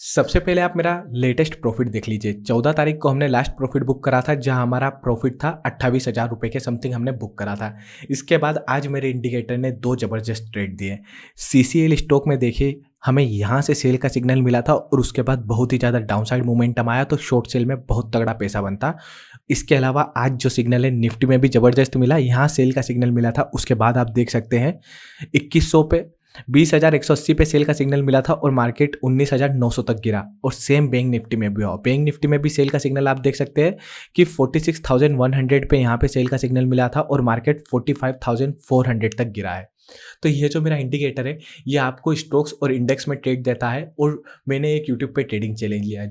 सबसे पहले आप मेरा लेटेस्ट प्रॉफिट देख लीजिए। 14 तारीख को हमने लास्ट प्रॉफिट बुक करा था, जहां हमारा प्रॉफिट था 28,000 रुपये के समथिंग हमने बुक करा था। इसके बाद आज मेरे इंडिकेटर ने दो ज़बरदस्त ट्रेड दिए। सीसीएल स्टॉक में देखिए, हमें यहाँ से सेल का सिग्नल मिला था और उसके बाद बहुत ही ज़्यादा डाउनसाइड मोमेंटम आया, तो शॉर्ट सेल में बहुत तगड़ा पैसा बनता। इसके अलावा आज जो सिग्नल है निफ्टी में भी ज़बरदस्त मिला, यहाँ सेल का सिग्नल मिला था। उसके बाद आप देख सकते हैं 2100 पे 20,180 पे सेल का सिग्नल मिला था और मार्केट 19,900 तक गिरा। और सेम बैंक निफ्टी में भी हुआ। बैंक निफ्टी में भी सेल का सिग्नल आप देख सकते हैं कि 46,100 पे यहाँ पे सेल का सिग्नल मिला था और मार्केट 45,400 तक गिरा है। तो ये जो मेरा इंडिकेटर है, ये आपको स्टॉक्स और इंडेक्स में ट्रेड देता है। और मैंने एक यूट्यूब पे ट्रेडिंग चैलेंज लिया है,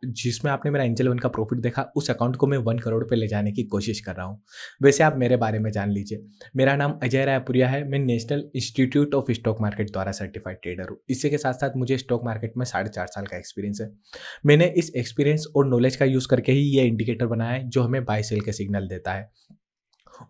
जिसमें आपने मेरा एंजल वन का प्रॉफिट देखा, उस अकाउंट को मैं 1 करोड़ पे ले जाने की कोशिश कर रहा हूँ। वैसे आप मेरे बारे में जान लीजिए। मेरा नाम अजय रायपुरिया है। मैं national institute of stock market द्वारा सर्टिफाइड ट्रेडर हूँ। इसी के साथ साथ मुझे स्टॉक मार्केट में 4.5 साल का एक्सपीरियंस है। मैंने इस एक्सपीरियंस और नॉलेज का यूज़ करके ही ये इंडिकेटर बनाया है, जो हमें बाय सेल के सिग्नल देता है।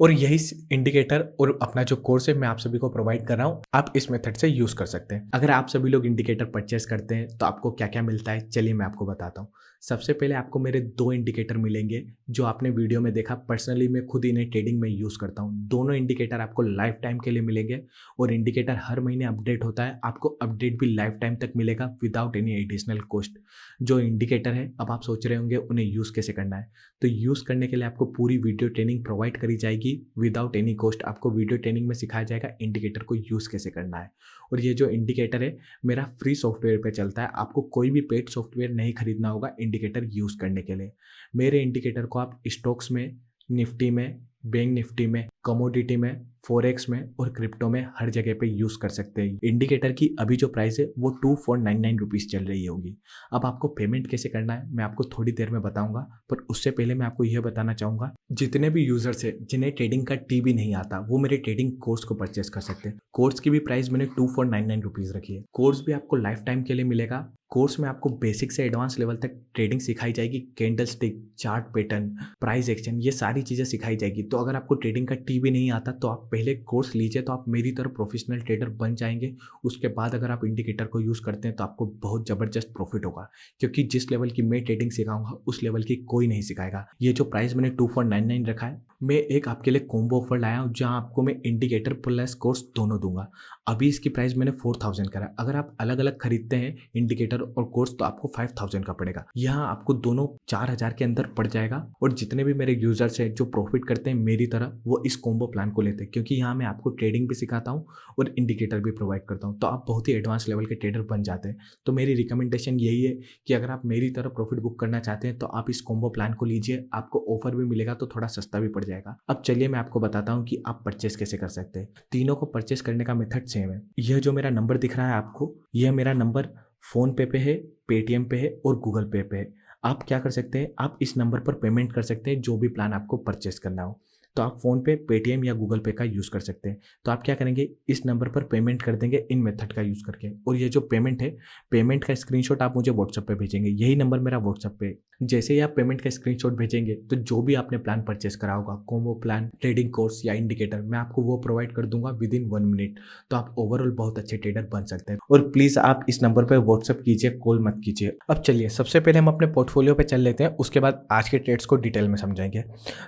और यही इंडिकेटर और अपना जो कोर्स है मैं आप सभी को प्रोवाइड कर रहा हूँ। आप इस मेथड से यूज़ कर सकते हैं। अगर आप सभी लोग इंडिकेटर परचेस करते हैं तो आपको क्या क्या मिलता है, चलिए मैं आपको बताता हूँ। सबसे पहले आपको मेरे 2 इंडिकेटर मिलेंगे, जो आपने वीडियो में देखा। पर्सनली मैं खुद इन्हें ट्रेडिंग में यूज़ करता हूँ। दोनों इंडिकेटर आपको लाइफ टाइम के लिए मिलेंगे और इंडिकेटर हर महीने अपडेट होता है। आपको अपडेट भी लाइफ टाइम तक मिलेगा विदाउट एनी एडिशनल कॉस्ट। जो इंडिकेटर है, अब आप सोच रहे होंगे उन्हें यूज़ कैसे करना है। तो यूज़ करने के लिए आपको पूरी वीडियो ट्रेनिंग प्रोवाइड करी जाएगी विदाउट एनी कॉस्ट। आपको वीडियो ट्रेनिंग में सिखाया जाएगा इंडिकेटर को यूज़ कैसे करना है। और ये जो इंडिकेटर है मेरा फ्री सॉफ्टवेयर पे चलता है। आपको कोई भी पेड सॉफ्टवेयर नहीं खरीदना होगा इंडिकेटर यूज़ करने के लिए। मेरे इंडिकेटर को आप स्टॉक्स में, निफ्टी में, बैंक निफ्टी में, कमोडिटी में, फॉरेक्स में और क्रिप्टो में हर जगह पे यूज़ कर सकते हैं। इंडिकेटर की अभी जो प्राइस है वो 2499 रुपीज़ चल रही होगी। अब आपको पेमेंट कैसे करना है मैं आपको थोड़ी देर में बताऊंगा, पर उससे पहले मैं आपको यह बताना चाहूँगा, जितने भी यूजर्स है जिन्हें ट्रेडिंग का टी भी नहीं आता, वो मेरे ट्रेडिंग कोर्स को परचेस कर सकते हैं। कोर्स की भी प्राइस मैंने 2499 रुपीज़ रखी है। कोर्स भी आपको लाइफ टाइम के लिए मिलेगा। कोर्स में आपको बेसिक से एडवांस लेवल तक ट्रेडिंग सिखाई जाएगी। Candle stick, chart pattern, price action, ये सारी चीज़ें सिखाई जाएगी। तो अगर आपको ट्रेडिंग का टी भी नहीं आता तो आप पहले कोर्स लीजिए, तो आप मेरी तरह प्रोफेशनल ट्रेडर बन जाएंगे। उसके बाद अगर आप इंडिकेटर को यूज़ करते हैं तो आपको बहुत ज़बरदस्त प्रॉफिट होगा, क्योंकि जिस लेवल की मैं ट्रेडिंग सिखाऊंगा उस लेवल की कोई नहीं सिखाएगा। ये जो प्राइस मैंने 2499 रखा है, मैं एक आपके लिए कॉम्बो ऑफर लाया हूँ, जहाँ आपको मैं इंडिकेटर प्लस कोर्स दोनों दूंगा। अभी इसकी प्राइस मैंने 4000 करा। अगर आप अलग अलग खरीदते हैं इंडिकेटर और कोर्स तो आपको 5000 का पड़ेगा। यहाँ आपको दोनों 4000 के अंदर पड़ जाएगा। और जितने भी मेरे यूजर्स हैं जो प्रॉफिट करते हैं मेरी तरह, वो इस कॉम्बो प्लान को लेते हैं, क्योंकि यहाँ मैं आपको ट्रेडिंग भी सिखाता हूँ और इंडिकेटर भी प्रोवाइड करता हूँ। तो आप बहुत ही एडवांस लेवल के ट्रेडर बन जाते हैं। तो मेरी रिकमेंडेशन यही है कि अगर आप मेरी तरह प्रॉफिट बुक करना चाहते हैं तो आप इस कॉम्बो प्लान को लीजिए। आपको ऑफर भी मिलेगा तो थोड़ा सस्ता भी पड़ जाएगा। अब चलिए मैं आपको बताता हूँ कि आप परचेस कैसे कर सकते हैं। तीनों को परचेस करने का मेथड सेम है। यह जो मेरा नंबर दिख रहा है आपको, यह मेरा नंबर फोन पे है, पेटीएम पे है और गूगल पे है। आप क्या कर सकते हैं, आप इस नंबर पर पेमेंट कर सकते हैं जो भी प्लान आपको परचेस करना हो। तो आप फोन पे, पेटीएम या गूगल पे का यूज़ कर सकते हैं। तो आप क्या करेंगे, इस नंबर पर पेमेंट कर देंगे इन मेथड का यूज़ करके। और ये जो पेमेंट है, पेमेंट का स्क्रीनशॉट आप मुझे व्हाट्सएप पे भेजेंगे। यही नंबर मेरा व्हाट्सएप पे है। जैसे ही आप पेमेंट का स्क्रीनशॉट भेजेंगे तो जो भी आपने प्लान परचेस करा होगा, कॉम्बो प्लान, ट्रेडिंग कोर्स या इंडिकेटर, मैं आपको वो प्रोवाइड कर दूंगा विद इन 1 मिनट। तो आप ओवरऑल बहुत अच्छे ट्रेडर बन सकते हैं। और प्लीज़ आप इस नंबर पर व्हाट्सएप कीजिए, कॉल मत कीजिए। अब चलिए सबसे पहले हम अपने पोर्टफोलियो पे चल लेते हैं, उसके बाद आज के ट्रेड्स को डिटेल में समझेंगे।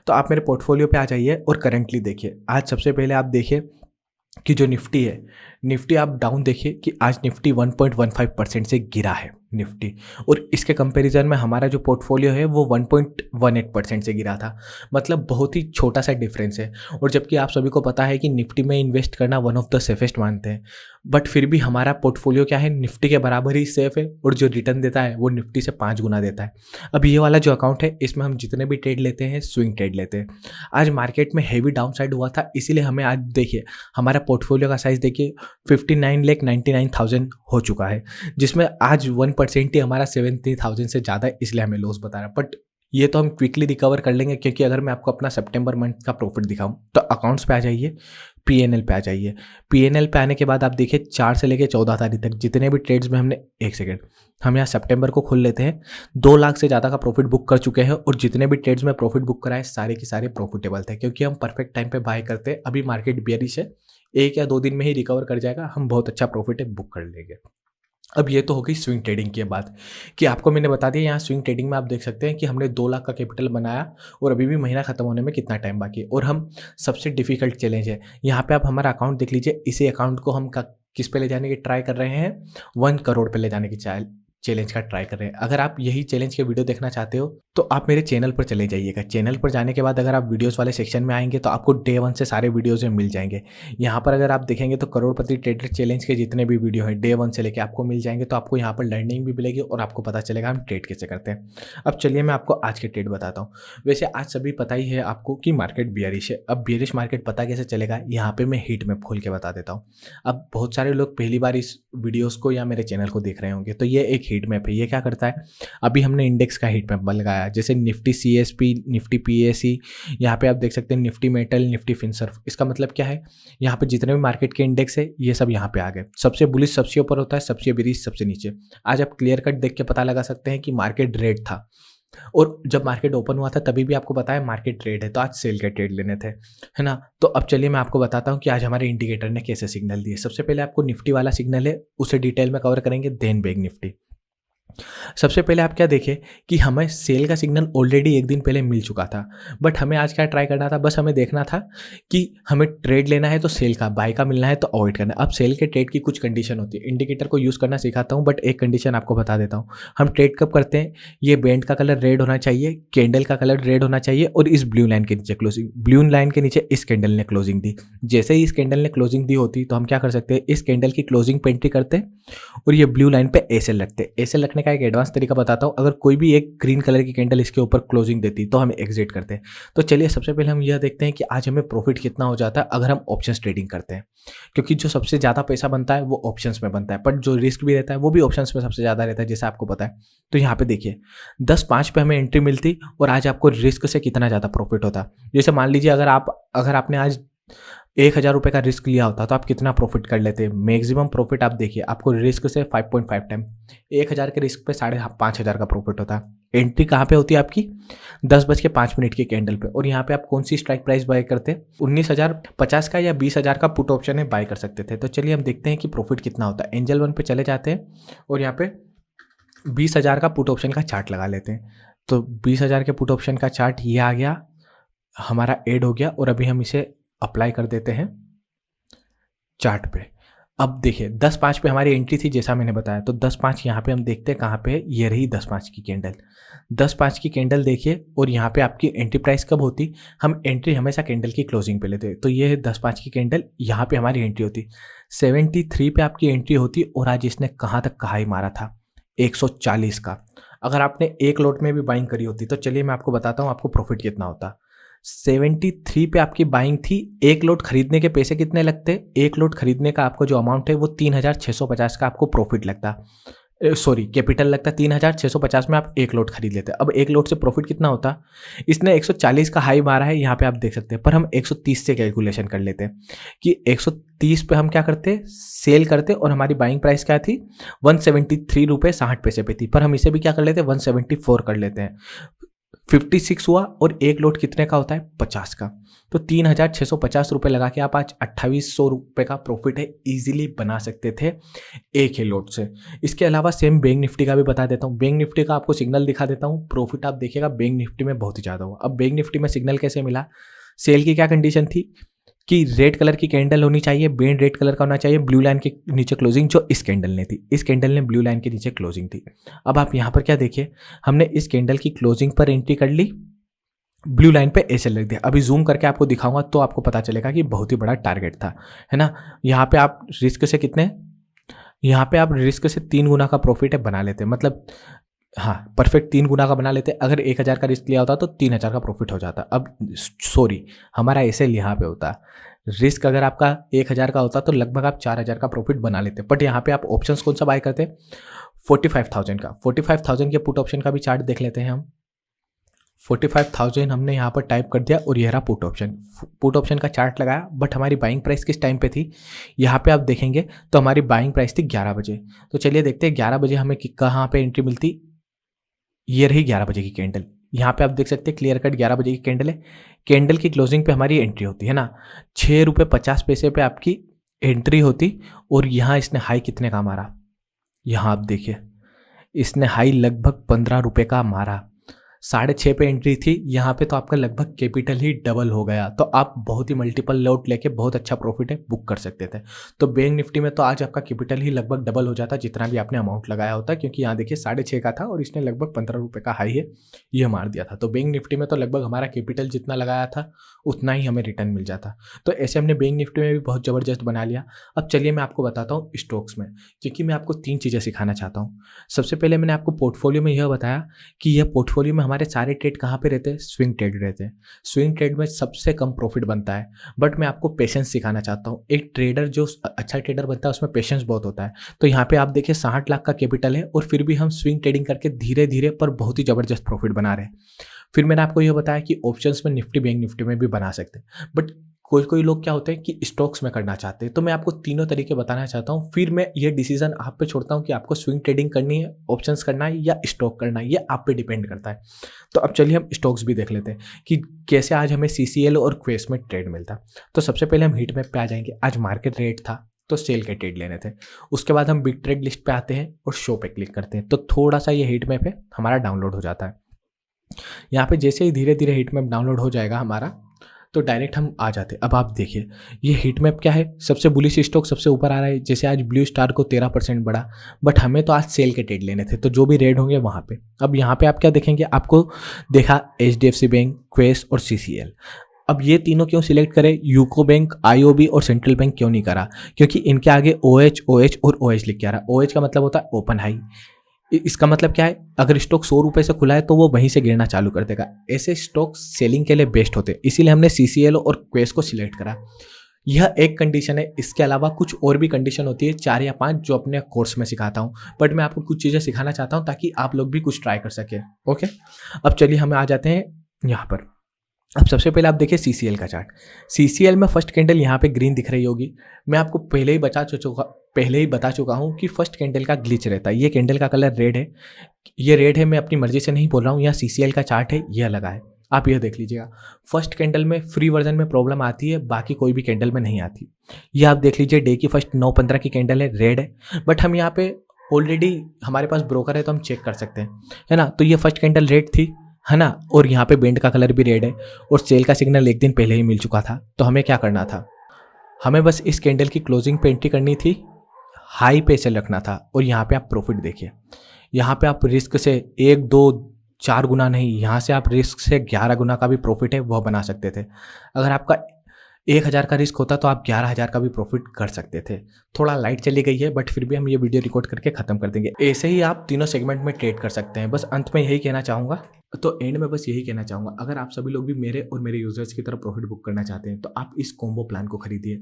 तो आप मेरे पोर्टफोलियो पे आ जाइए और करंटली देखिए। आज सबसे पहले आप देखिए कि जो निफ्टी है, निफ्टी आप डाउन देखिए कि आज निफ्टी 1.15% से गिरा है निफ्टी। और इसके कंपैरिजन में हमारा जो पोर्टफोलियो है वो 1.18% से गिरा था। मतलब बहुत ही छोटा सा डिफरेंस है। और जबकि आप सभी को पता है कि निफ्टी में इन्वेस्ट करना वन ऑफ द सेफेस्ट मानते हैं, बट फिर भी हमारा पोर्टफोलियो क्या है, निफ्टी के बराबर ही सेफ है। और जो रिटर्न देता है वो निफ्टी से 5 गुना देता है। अब ये वाला जो अकाउंट है, इसमें हम जितने भी ट्रेड लेते हैं स्विंग ट्रेड लेते हैं। आज मार्केट में हेवी डाउन साइड हुआ था, इसीलिए हमें आज देखिए हमारा पोर्टफोलियो का साइज देखिए 59,99,000 हो चुका है, जिसमें आज 1% ही हमारा 70,000 से ज़्यादा है, इसलिए हमें लॉस बता रहा है। बट ये तो हम क्विकली रिकवर कर लेंगे, क्योंकि अगर मैं आपको अपना सितंबर मंथ का प्रॉफिट दिखाऊं तो अकाउंट्स पे आ जाइए, पीएनएल पे आ जाइए। पीएनएल पे आने के बाद आप देखिए 4 से लेकर 14 तारीख तक जितने भी ट्रेड्स में हमने, एक सेकेंड, हम यहाँ सितंबर को खोल लेते हैं, 2 लाख से ज़्यादा का प्रॉफिट बुक कर चुके हैं। और जितने भी ट्रेड्स में प्रॉफिट बुक कराए सारे के सारे प्रॉफिटेबल थे, क्योंकि हम परफेक्ट टाइम पे बाय करते हैं। अभी मार्केट बेयरिश है, 1 या 2 दिन में ही रिकवर कर जाएगा, हम बहुत अच्छा प्रॉफिट बुक कर लेंगे। अब ये तो हो गई स्विंग ट्रेडिंग की बात कि आपको मैंने बता दिया। यहाँ स्विंग ट्रेडिंग में आप देख सकते हैं कि हमने 2 लाख का कैपिटल बनाया और अभी भी महीना खत्म होने में कितना टाइम बाकी है और हम सबसे डिफिकल्ट चैलेंज है। यहाँ पे आप हमारा अकाउंट देख लीजिए। इसी अकाउंट को हम किस पे ले जाने की ट्राई कर रहे हैं, 1 करोड़ पे ले जाने की चैलेंज का ट्राई कर रहे हैं। अगर आप यही चैलेंज के वीडियो देखना चाहते हो तो आप मेरे चैनल पर चले जाइएगा। चैनल पर जाने के बाद अगर आप वीडियोस वाले सेक्शन में आएंगे तो आपको डे 1 से सारे वीडियोस में मिल जाएंगे। यहाँ पर अगर आप देखेंगे तो करोड़पति ट्रेडर चैलेंज के जितने भी वीडियो हैं डे 1 से लेके आपको मिल जाएंगे। तो आपको यहाँ पर लर्निंग भी मिलेगी और आपको पता चलेगा हम ट्रेड कैसे करते हैं। अब चलिए मैं आपको आज के ट्रेड बताता हूँ। वैसे आज सभी पता ही है आपको कि मार्केट बियरिश है। अब बियरिश मार्केट पता कैसे चलेगा, यहाँ पे मैं हीट मैप खोल के बता देता हूँ। अब बहुत सारे लोग पहली बार इस वीडियोस को या मेरे चैनल को देख रहे होंगे। तो ये एक हीट मैप है। ये क्या करता है, अभी हमने इंडेक्स का हीट मैप लगाया, जैसे निफ्टी CSP, निफ्टी PAC, यहाँ पे आप देख सकते हैं निफ्टी मेटल, निफ्टी फिनसर्व। इसका मतलब क्या है, यहाँ पे जितने भी मार्केट के इंडेक्स है ये सब यहाँ पे आ गए। सबसे बुलिश सबसे ऊपर होता है, सबसे बेरिश सबसे नीचे। आज आप क्लियर कट देख के पता लगा सकते हैं कि मार्केट रेड था और जब मार्केट ओपन हुआ था तभी भी आपको पता है मार्केट ट्रेड है, तो आज सेल के ट्रेड लेने थे, है ना। तो अब चलिए मैं आपको बताता हूँ कि आज हमारे इंडिकेटर ने कैसे सिग्नल दिए। सबसे पहले आपको निफ्टी वाला सिग्नल है, उसे डिटेल में कवर करेंगे, देन बैंक निफ्टी। सबसे पहले आप क्या देखें कि हमें सेल का सिग्नल ऑलरेडी एक दिन पहले मिल चुका था, बट हमें आज क्या ट्राई करना था, बस हमें देखना था कि हमें ट्रेड लेना है तो सेल का, बाय का मिलना है तो अवॉइड करना है। अब सेल के ट्रेड की कुछ कंडीशन होती है। इंडिकेटर को यूज़ करना सिखाता हूँ, बट एक कंडीशन आपको बता देता हूँ। हम ट्रेड कब करते हैं, ये बैंड का कलर रेड होना चाहिए, कैंडल का कलर रेड होना चाहिए और इस ब्लू लाइन के नीचे क्लोजिंग, ब्लू लाइन के नीचे इस कैंडल ने क्लोजिंग दी। जैसे ही इस कैंडल ने क्लोजिंग दी होती तो हम क्या कर सकते हैं, इस कैंडल की क्लोजिंग पे एंट्री करते और ये ब्लू लाइन पे एसएल रखते। एसएल रखने का एक एडवांस तरीका बताता हूँ। अगर कोई भी एक ग्रीन कलर की कैंडल इसके ऊपर क्लोजिंग देती तो हम एग्जिट करते हैं। तो चलिए सबसे पहले हम यह देखते हैं कि आज हमें प्रॉफिट कितना हो जाता है अगर हम ऑप्शंस ट्रेडिंग करते हैं, क्योंकि जो सबसे ज़्यादा पैसा बनता है वो ऑप्शंस में बनता है, बट जो रिस्क भी रहता है वो भी ऑप्शंस में सबसे ज़्यादा रहता है, जैसे आपको पता है। तो यहाँ पे देखिए 10.5 पे हमें एंट्री मिलती और आज आपको रिस्क से कितना ज़्यादा प्रॉफिट होता। जैसे मान लीजिए अगर आपने आज 1,000 रुपये का रिस्क लिया होता तो आप कितना प्रॉफिट कर लेते। मैक्सिमम प्रॉफिट आप देखिए, आपको रिस्क से 5.5 टाइम, 1,000 के रिस्क पे 5,500 का प्रॉफिट होता है। एंट्री कहाँ पे होती है आपकी, 10:05 की कैंडल पे। और यहाँ पे आप कौन सी स्ट्राइक प्राइस बाय करते, 19,050 का या 20,000 का पुट ऑप्शन है, बाय कर सकते थे। तो चलिए हम देखते हैं कि प्रॉफिट कितना होता है। एंजल वन पे चले जाते हैं और यहाँ पे 20,000 का पुट ऑप्शन का चार्ट लगा लेते हैं। तो 20,000 के पुट ऑप्शन का चार्ट ये आ गया, हमारा ऐड हो गया और अभी हम इसे अप्लाई कर देते हैं चार्ट पे। अब देखिए 10.5 पे हमारी एंट्री थी जैसा मैंने बताया, तो 10.5 यहाँ पे हम देखते हैं कहाँ पे है, ये रही 10.5 की कैंडल। 10.5 की कैंडल देखिए और यहाँ पे आपकी एंट्री प्राइस कब होती, हम एंट्री हमेशा कैंडल की क्लोजिंग पे लेते हैं। तो ये है 10.5 की कैंडल, यहाँ पे हमारी एंट्री होती 73 पे आपकी एंट्री होती और आज इसने कहाँ तक कहा ही मारा था, 140 का। अगर आपने एक लॉट में भी बाइंग करी होती तो चलिए मैं आपको बताता हूँ आपको प्रॉफिट कितना होता। 73 पे आपकी बाइंग थी, एक लोट खरीदने के पैसे कितने लगते, एक लोट खरीदने का आपको जो अमाउंट है वो 3,650 का आपको प्रॉफिट लगता, सॉरी कैपिटल लगता। 3,650 में आप एक लोट खरीद लेते। अब एक लोट से प्रॉफिट कितना होता, इसने 140 का हाई मारा है यहाँ पे आप देख सकते हैं, पर हम 130 से कैलकुलेशन कर लेते हैं कि 130 पे हम क्या करते, सेल करते और हमारी बाइंग प्राइस क्या थी, 173 रुपये 60 पैसे पे थी, पर हम इसे भी क्या कर लेते हैं 174 कर लेते हैं। 56 हुआ और एक लोट कितने का होता है, 50 का। तो 3,650 रुपये लगा के आप आज 2,800 रुपये का प्रॉफिट है इजीली बना सकते थे एक ही लोट से। इसके अलावा सेम बैंक निफ्टी का भी बता देता हूँ। बैंक निफ्टी का आपको सिग्नल दिखा देता हूँ। प्रॉफिट आप देखिएगा बैंक निफ्टी में बहुत ही ज़्यादा हुआ। अब बैंक निफ्टी में सिग्नल कैसे मिला, सेल की क्या कंडीशन थी कि रेड कलर की कैंडल होनी चाहिए, बैंड रेड कलर का होना चाहिए, ब्लू लाइन के नीचे क्लोजिंग, जो इस कैंडल ने थी, इस कैंडल ने ब्लू लाइन के नीचे क्लोजिंग थी। अब आप यहाँ पर क्या देखिए, हमने इस कैंडल की क्लोजिंग पर एंट्री कर ली, ब्लू लाइन पे एसएल रख दिया। अभी जूम करके आपको दिखाऊंगा तो आपको पता चलेगा कि बहुत ही बड़ा टारगेट था, है ना। यहाँ पे आप रिस्क से कितने, यहाँ पे आप रिस्क से 3 गुना का प्रॉफिट है बना लेते, मतलब हाँ परफेक्ट 3 गुना का बना लेते। अगर 1,000 का रिस्क लिया होता तो 3,000 का प्रॉफिट हो जाता। अब सॉरी हमारा एसएल यहाँ पे होता, रिस्क अगर आपका 1,000 का होता तो लगभग आप 4,000 का प्रॉफिट बना लेते। बट यहाँ पे आप ऑप्शंस कौन सा बाय करते, 45,000 का। 45,000 के पुट ऑप्शन का भी चार्ट देख लेते हैं हम। 45,000 हमने यहाँ पर टाइप कर दिया और यह रहा पुट ऑप्शन। पुट ऑप्शन का चार्ट लगाया, बट हमारी बाइंग प्राइस किस टाइम पे थी, यहाँ पे आप देखेंगे तो हमारी बाइंग प्राइस थी 11 बजे। तो चलिए देखते हैं 11 बजे हमें कहाँ पे एंट्री मिलती, ये रही 11 बजे की कैंडल। यहाँ पे आप देख सकते हैं क्लियर कट 11 बजे की कैंडल है। कैंडल की क्लोजिंग पे हमारी एंट्री होती है ना, 6 रुपये 50 पैसे पे आपकी एंट्री होती और यहाँ इसने हाई कितने का मारा, यहाँ आप देखिए, इसने हाई लगभग 15 रुपये का मारा, 6.5 पे एंट्री थी, यहाँ पे तो आपका लगभग कैपिटल ही डबल हो गया। तो आप बहुत ही मल्टीपल लॉट लेके बहुत अच्छा प्रॉफिट है बुक कर सकते थे। तो बैंक निफ्टी में तो आज आपका कैपिटल ही लगभग डबल हो जाता जितना भी आपने अमाउंट लगाया होता, क्योंकि यहाँ देखिए 6.5 का था और इसने लगभग 15 रुपये का हाई है ये मार दिया था। तो बैंक निफ्टी में तो लगभग हमारा कैपिटल जितना लगाया था उतना ही हमें रिटर्न मिल जाता। तो ऐसे हमने बैंक निफ्टी में भी बहुत ज़बरदस्त बना लिया। अब चलिए मैं आपको बताता हूँ स्टॉक्स में, क्योंकि मैं आपको 3 चीज़ें सिखाना चाहता हूँ। सबसे पहले मैंने आपको पोर्टफोलियो में यह बताया कि यह पोर्टफोलियो में हमारे सारे ट्रेड कहाँ पे रहते हैं, स्विंग ट्रेड रहते हैं। स्विंग ट्रेड में सबसे कम प्रॉफिट बनता है, बट मैं आपको पेशेंस सिखाना चाहता हूँ। एक ट्रेडर जो अच्छा ट्रेडर बनता है उसमें पेशेंस बहुत होता है। तो यहाँ पे आप देखिए 60 लाख का कैपिटल है और फिर भी हम स्विंग ट्रेडिंग करके धीरे धीरे पर बहुत ही ज़बरदस्त प्रॉफिट बना रहे हैं। फिर मैंने आपको यह बताया कि ऑप्शंस में निफ्टी बैंक निफ्टी में भी बना सकते हैं, बट कोई कोई लोग क्या होते हैं कि स्टॉक्स में करना चाहते हैं। तो मैं आपको तीनों तरीके बताना चाहता हूँ, फिर मैं ये डिसीजन आप पे छोड़ता हूँ कि आपको स्विंग ट्रेडिंग करनी है, ऑप्शंस करना है या स्टॉक करना है, ये आप पे डिपेंड करता है। तो अब चलिए हम स्टॉक्स भी देख लेते हैं कि कैसे आज हमें सीसीएल और क्वेस में ट्रेड मिलता है। तो सबसे पहले हम हीट मैप पे आ जाएंगे। आज मार्केट रेट था तो सेल के ट्रेड लेने थे। उसके बाद हम बिग ट्रेड लिस्ट पे आते हैं और शो पे क्लिक करते हैं। तो थोड़ा सा ये हीट मैप है हमारा डाउनलोड हो जाता है। यहाँ पे जैसे ही धीरे धीरे हीट मैप डाउनलोड हो जाएगा हमारा, तो डायरेक्ट हम आ जाते हैं। अब आप देखिए ये हीट मैप क्या है, सबसे बुलिश स्टॉक सबसे ऊपर आ रहा है। जैसे आज ब्लू स्टार को 13% बढ़ा, बट हमें तो आज सेल के ट्रेड लेने थे, तो जो भी रेड होंगे वहाँ पे। अब यहाँ पे आप क्या देखेंगे, आपको देखा एचडीएफसी बैंक, क्वेस और सीसीएल। अब ये तीनों क्यों सिलेक्ट करें, यूको बैंक, आईओबी और सेंट्रल बैंक क्यों नहीं करा, क्योंकि इनके आगे ओएच ओएच और ओएच लिख के आ रहा है। ओएच का मतलब होता है ओपन हाई। इसका मतलब क्या है, अगर स्टॉक 100 रुपये से खुला है तो वो वहीं से गिरना चालू कर देगा। ऐसे स्टॉक सेलिंग के लिए बेस्ट होते हैं, इसीलिए हमने सीसीएल और क्वेस को सिलेक्ट करा। यह एक कंडीशन है, इसके अलावा कुछ और भी कंडीशन होती है 4 या 5 जो अपने कोर्स में सिखाता हूँ, बट मैं आपको कुछ चीज़ें सिखाना चाहता हूँ ताकि आप लोग भी कुछ ट्राई कर सकें। ओके, अब चलिए हम आ जाते हैं यहाँ पर। अब सबसे पहले आप देखिए सीसीएल का चार्ट। सीसीएल में फर्स्ट कैंडल यहाँ पे ग्रीन दिख रही होगी। मैं आपको पहले ही बता चुका हूँ कि फर्स्ट कैंडल का ग्लिच रहता है। ये कैंडल का कलर रेड है, ये रेड है, मैं अपनी मर्जी से नहीं बोल रहा हूँ। यहाँ सीसीएल का चार्ट है, यह लगा है, आप यह देख लीजिएगा। फर्स्ट कैंडल में फ्री वर्जन में प्रॉब्लम आती है, बाकी कोई भी कैंडल में नहीं आती। ये आप देख लीजिए, डे की फर्स्ट 9:15 की कैंडल है, रेड है, बट हम यहाँ पे ऑलरेडी हमारे पास ब्रोकर है तो हम चेक कर सकते हैं, है ना। तो ये फर्स्ट कैंडल रेड थी, है ना, और यहाँ पे बेंड का कलर भी रेड है और सेल का सिग्नल एक दिन पहले ही मिल चुका था। तो हमें क्या करना था, हमें बस इस कैंडल की क्लोजिंग पे एंट्री करनी थी, हाई पे सेल रखना था। और यहाँ पे आप प्रॉफिट देखिए, यहाँ पे आप रिस्क से 1 2 4 गुना नहीं, यहाँ से आप रिस्क से 11 गुना का भी प्रॉफिट है वह बना सकते थे। अगर आपका 1000 का रिस्क होता तो आप 11,000 का भी प्रॉफिट कर सकते थे। थोड़ा लाइट चली गई है, बट फिर भी हम ये वीडियो रिकॉर्ड करके ख़त्म कर देंगे। ऐसे ही आप तीनों सेगमेंट में ट्रेड कर सकते हैं। बस अंत में यही कहना चाहूँगा, तो एंड में बस यही कहना चाहूँगा, अगर आप सभी लोग भी मेरे और मेरे यूजर्स की तरह प्रॉफिट बुक करना चाहते हैं तो आप इस कॉम्बो प्लान को खरीदिए।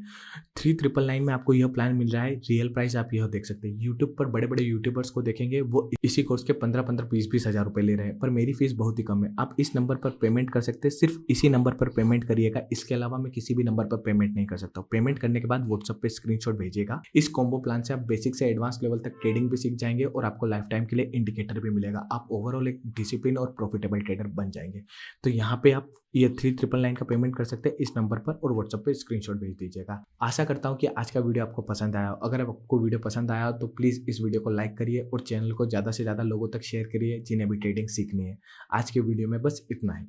3999 में आपको यह प्लान मिल रहा है। रियल प्राइस आप यह देख सकते हैं। यूट्यूब पर बड़े बड़े यूट्यूबर्स को देखेंगे, वो इसी कोर्स के 15-15 20-20 हज़ार रुपये ले रहे हैं, पर मेरी फीस बहुत ही कम है। आप इस नंबर पर पेमेंट कर सकते हैं, सिर्फ इसी नंबर पर पेमेंट करिएगा। इसके अलावा मैं किसी भी नंबर पर पेमेंट नहीं कर सकता हूँ। पेमेंट करने के बाद व्हाट्सएप पे स्क्रीनशॉट भेजिएगा। इस कॉम्बो प्लान से आप बेसिक से एडवांस लेवल तक ट्रेडिंग भी सीख जाएंगे और आपको लाइफ टाइम के लिए इंडिकेटर भी मिलेगा। आप ओवरऑल एक डिसिप्लिन और प्रॉफिटेबल ट्रेडर बन जाएंगे। तो यहाँ पे आप ये 3999 का पेमेंट कर सकते हैं इस नंबर पर और व्हाट्सएप पे स्क्रीनशॉट भेज दीजिएगा। आशा करता हूँ कि आज का वीडियो आपको पसंद आया हो। अगर आपको वीडियो पसंद आया तो प्लीज़ इस वीडियो को लाइक करिए और चैनल को ज़्यादा से ज़्यादा लोगों तक शेयर करिए जिन्हें भी ट्रेडिंग सीखनी है। आज के वीडियो में बस इतना ही।